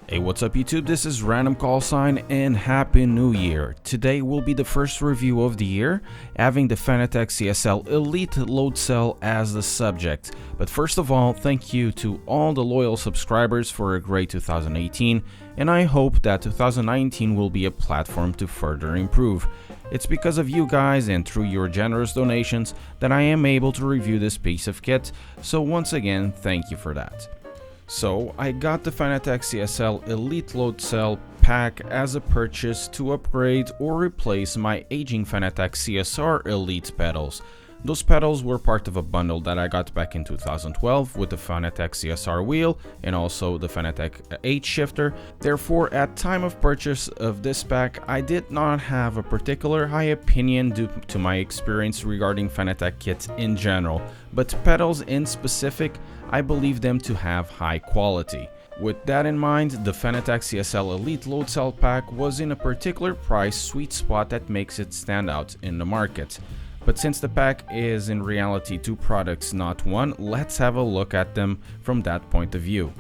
Hey, what's up YouTube? This is Random Call Sign and Happy New Year. Today will be the first review of the year, having the Fanatec CSL Elite Loadcell as the subject. But first of all, thank you to all the loyal subscribers for a great 2018, and I hope that 2019 will be a platform to further improve. It's because of you guys and through your generous donations that I am able to review this piece of kit, so once again, thank you for that. So, I got the Fanatec CSL Elite Loadcell pack as a purchase to upgrade or replace my aging Fanatec CSR Elite pedals. Those pedals were part of a bundle that I got back in 2012 with the Fanatec CSR wheel and also the Fanatec H shifter. Therefore, at time of purchase of this pack, I did not have a particular high opinion due to my experience regarding Fanatec kits in general, but pedals in specific, I believe them to have high quality. With that in mind, the Fanatec CSL Elite Loadcell pack was in a particular price sweet spot that makes it stand out in the market. But since the pack is in reality two products, not one, let's have a look at them from that point of view.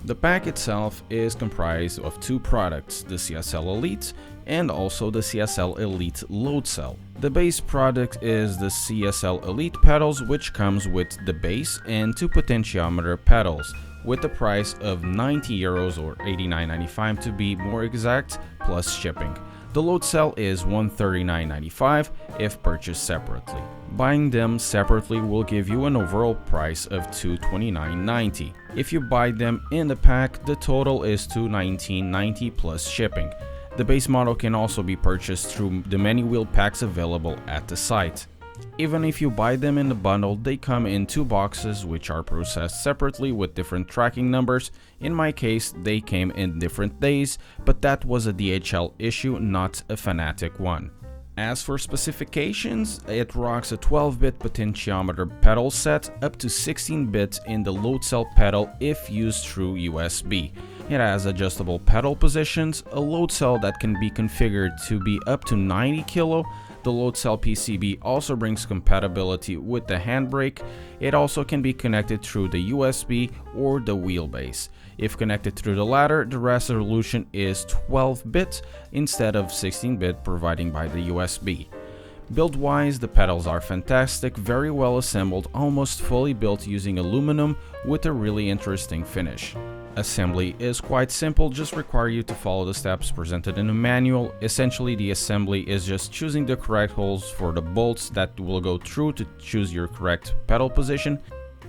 The pack itself is comprised of two products, the CSL Elite and also the CSL Elite Loadcell. The base product is the CSL Elite pedals, which comes with the base and two potentiometer pedals, with the price of €90 or $89.95 to be more exact, plus shipping. The Loadcell is $139.95 if purchased separately. Buying them separately will give you an overall price of $229.90. If you buy them in the pack, the total is $219.90 plus shipping. The base model can also be purchased through the many wheel packs available at the site. Even if you buy them in the bundle, they come in two boxes which are processed separately with different tracking numbers. In my case, they came in different days, but that was a DHL issue, not a Fanatec one. As for specifications, it rocks a 12-bit potentiometer pedal set up to 16-bit in the Loadcell pedal if used through USB. It has adjustable pedal positions, a Loadcell that can be configured to be up to 90 kilo. The Loadcell PCB also brings compatibility with the handbrake. It also can be connected through the USB or the wheelbase. If connected through the latter, the resolution is 12-bit instead of 16-bit provided by the USB. Build-wise, the pedals are fantastic, very well assembled, almost fully built using aluminum with a really interesting finish. Assembly is quite simple, just require you to follow the steps presented in a manual. Essentially, the assembly is just choosing the correct holes for the bolts that will go through to choose your correct pedal position.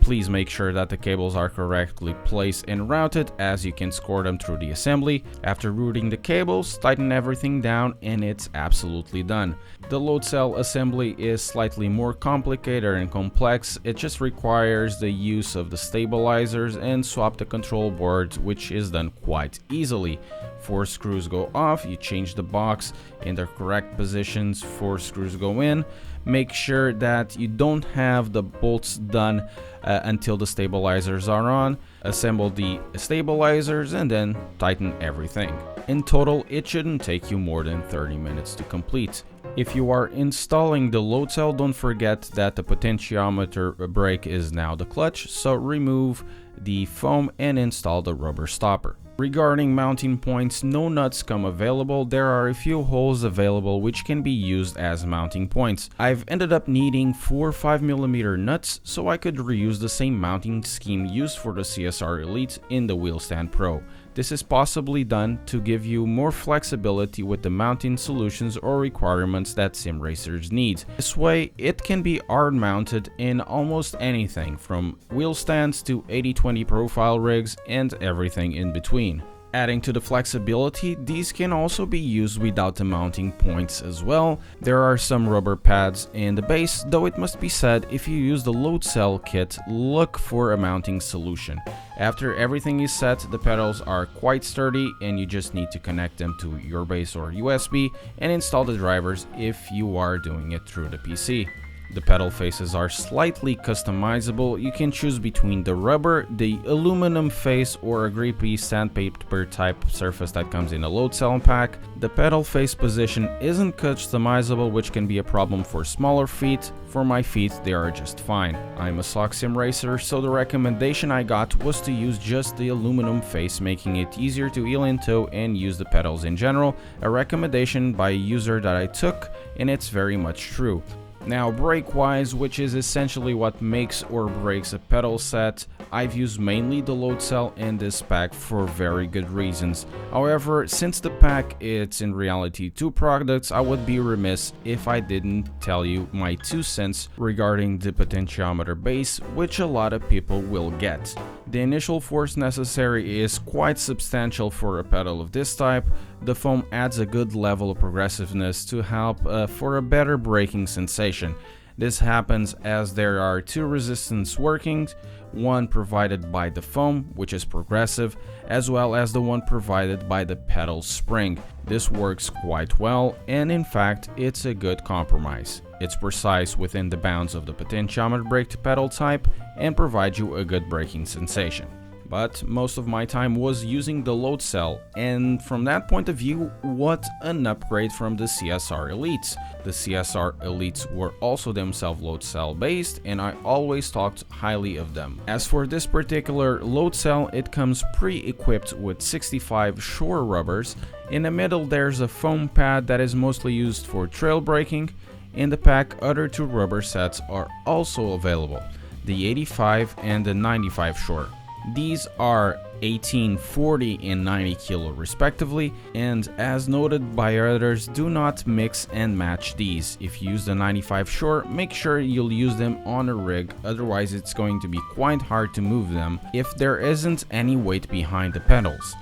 Please make sure that the cables are correctly placed and routed, as you can score them through the assembly. After routing the cables, tighten everything down and it's absolutely done. The Loadcell assembly is slightly more complicated and complex. It just requires the use of the stabilizers and swap the control boards, which is done quite easily. 4 screws go off, you change the box in the correct positions, 4 screws go in. Make sure that you don't have the bolts done until the stabilizers are on. Assemble the stabilizers and then tighten everything. In total, it shouldn't take you more than 30 minutes to complete. If you are installing the Loadcell, don't forget that the potentiometer brake is now the clutch, so remove the foam and install the rubber stopper. Regarding mounting points, no nuts come available. There are a few holes available which can be used as mounting points. I've ended up needing 4 5mm nuts, so I could reuse the same mounting scheme used for the CSR Elite in the Wheelstand Pro. This is possibly done to give you more flexibility with the mounting solutions or requirements that sim racers need. This way, it can be hard mounted in almost anything from wheel stands to 80/20 profile rigs and everything in between. Adding to the flexibility, these can also be used without the mounting points as well. There are some rubber pads in the base, though it must be said, if you use the Loadcell kit, look for a mounting solution. After everything is set, the pedals are quite sturdy and you just need to connect them to your base or USB and install the drivers if you are doing it through the PC. The pedal faces are slightly customizable. You can choose between the rubber, the aluminum face, or a grippy sandpaper type surface that comes in a Loadcell pack. The pedal face position isn't customizable, which can be a problem for smaller feet. For my feet, they are just fine. I'm a sock sim racer, so the recommendation I got was to use just the aluminum face, making it easier to heel and toe and use the pedals in general. A recommendation by a user that I took, and it's very much true. Now, brake-wise, which is essentially what makes or breaks a pedal set, I've used mainly the Loadcell in this pack for very good reasons. However, since the pack it's in reality two products, I would be remiss if I didn't tell you my 2 cents regarding the potentiometer base, which a lot of people will get. The initial force necessary is quite substantial for a pedal of this type. The foam adds a good level of progressiveness to help for a better braking sensation. This happens as there are 2 resistance workings, one provided by the foam, which is progressive, as well as the one provided by the pedal spring. This works quite well, and in fact, it's a good compromise. It's precise within the bounds of the potentiometer brake pedal type and provides you a good braking sensation. But most of my time was using the Loadcell, and from that point of view, what an upgrade from the CSR Elites. The CSR Elites were also themselves Loadcell based, and I always talked highly of them. As for this particular Loadcell, it comes pre-equipped with 65 shore rubbers. In the middle there's a foam pad that is mostly used for trail braking. In the pack, other 2 rubber sets are also available, the 85 and the 95 shore. These are 18, 40 and 90 kilo respectively, and as noted by others, do not mix and match these. If you use the 95 shore, make sure you'll use them on a rig, otherwise it's going to be quite hard to move them if there isn't any weight behind the pedals.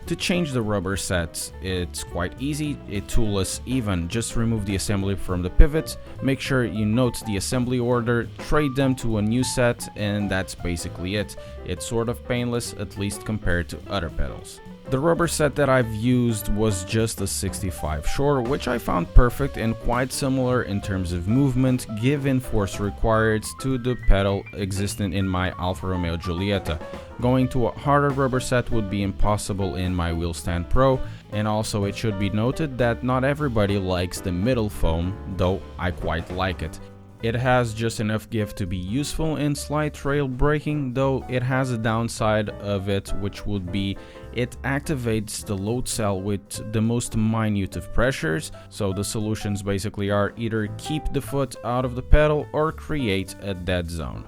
To change the rubber sets, it's quite easy, it's toolless even. Just remove the assembly from the pivot, make sure you note the assembly order, trade them to a new set, and that's basically it. It's sort of painless, at least compared to other pedals. The rubber set that I've used was just a 65 shore, which I found perfect and quite similar in terms of movement given force required to the pedal existing in my Alfa Romeo Giulietta. Going to a harder rubber set would be impossible in my Wheelstand Pro, and also it should be noted that not everybody likes the middle foam, though I quite like it. It has just enough give to be useful in slight trail braking, though it has a downside of it, which would be it activates the Loadcell with the most minute of pressures, so the solutions basically are either keep the foot out of the pedal or create a dead zone.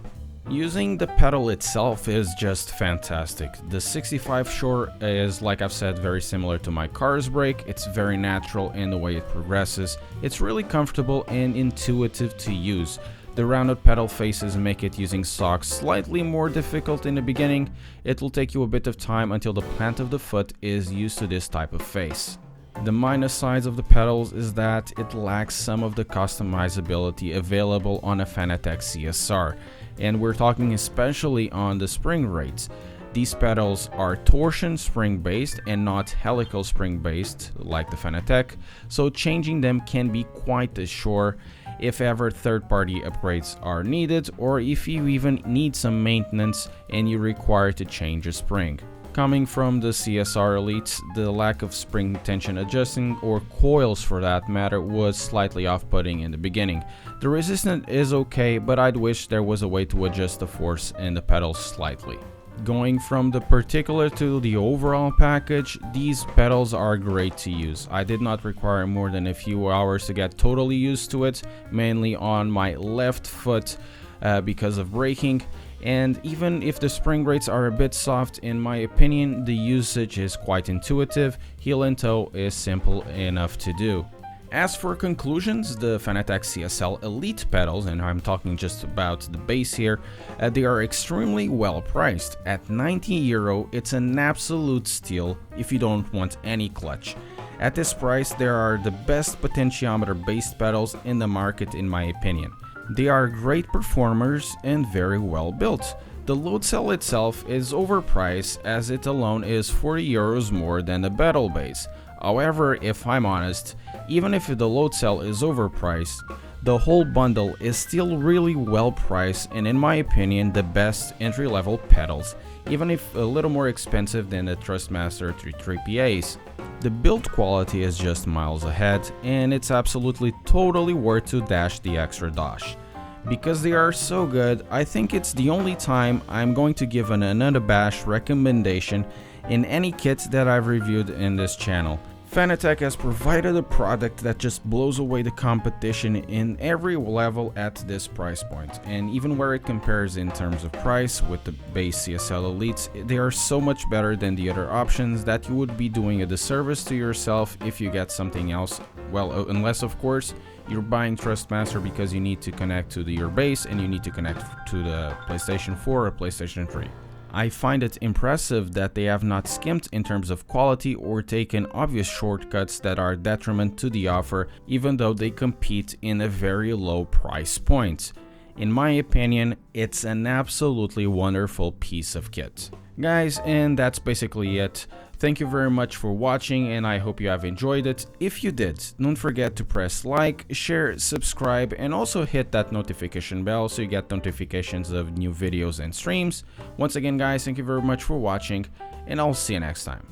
Using the pedal itself is just fantastic. The 65 shore is, like I've said, very similar to my car's brake. It's very natural in the way it progresses. It's really comfortable and intuitive to use. The rounded pedal faces make it using socks slightly more difficult in the beginning. It will take you a bit of time until the plant of the foot is used to this type of face. The minus sides of the pedals is that it lacks some of the customizability available on a Fanatec CSR, and we're talking especially on the spring rates. These pedals are torsion spring based and not helical spring based like the Fanatec, so changing them can be quite a chore if ever third-party upgrades are needed, or if you even need some maintenance and you require to change a spring. Coming from the CSR Elites, the lack of spring tension adjusting, or coils for that matter, was slightly off-putting in the beginning. The resistance is okay, but I'd wish there was a way to adjust the force in the pedals slightly. Going from the particular to the overall package, these pedals are great to use. I did not require more than a few hours to get totally used to it, mainly on my left foot because of braking. And even if the spring rates are a bit soft, in my opinion, the usage is quite intuitive. Heel and toe is simple enough to do. As for conclusions, the Fanatec CSL Elite pedals, and I'm talking just about the base here, they are extremely well priced. At €90, it's an absolute steal if you don't want any clutch. At this price, there are the best potentiometer-based pedals in the market in my opinion. They are great performers and very well built. The Loadcell itself is overpriced as it alone is €40 more than the pedal base. However, if I'm honest, even if the Loadcell is overpriced, the whole bundle is still really well priced and in my opinion the best entry-level pedals, even if a little more expensive than the Thrustmaster 3PAs. The build quality is just miles ahead and it's absolutely totally worth to dash the extra dosh. Because they are so good, I think it's the only time I'm going to give an unabashed recommendation in any kits that I've reviewed in this channel. Fanatec has provided a product that just blows away the competition in every level at this price point, and even where it compares in terms of price with the base CSL Elites, they are so much better than the other options that you would be doing a disservice to yourself if you get something else, well, unless of course you're buying Thrustmaster because you need to connect to your base and you need to connect to the PlayStation 4 or PlayStation 3. I find it impressive that they have not skimped in terms of quality or taken obvious shortcuts that are detriment to the offer, even though they compete in a very low price point. In my opinion, it's an absolutely wonderful piece of kit. Guys, and that's basically it. Thank you very much for watching and I hope you have enjoyed it. If you did, don't forget to press like, share, subscribe and also hit that notification bell so you get notifications of new videos and streams. Once again guys, thank you very much for watching and I'll see you next time.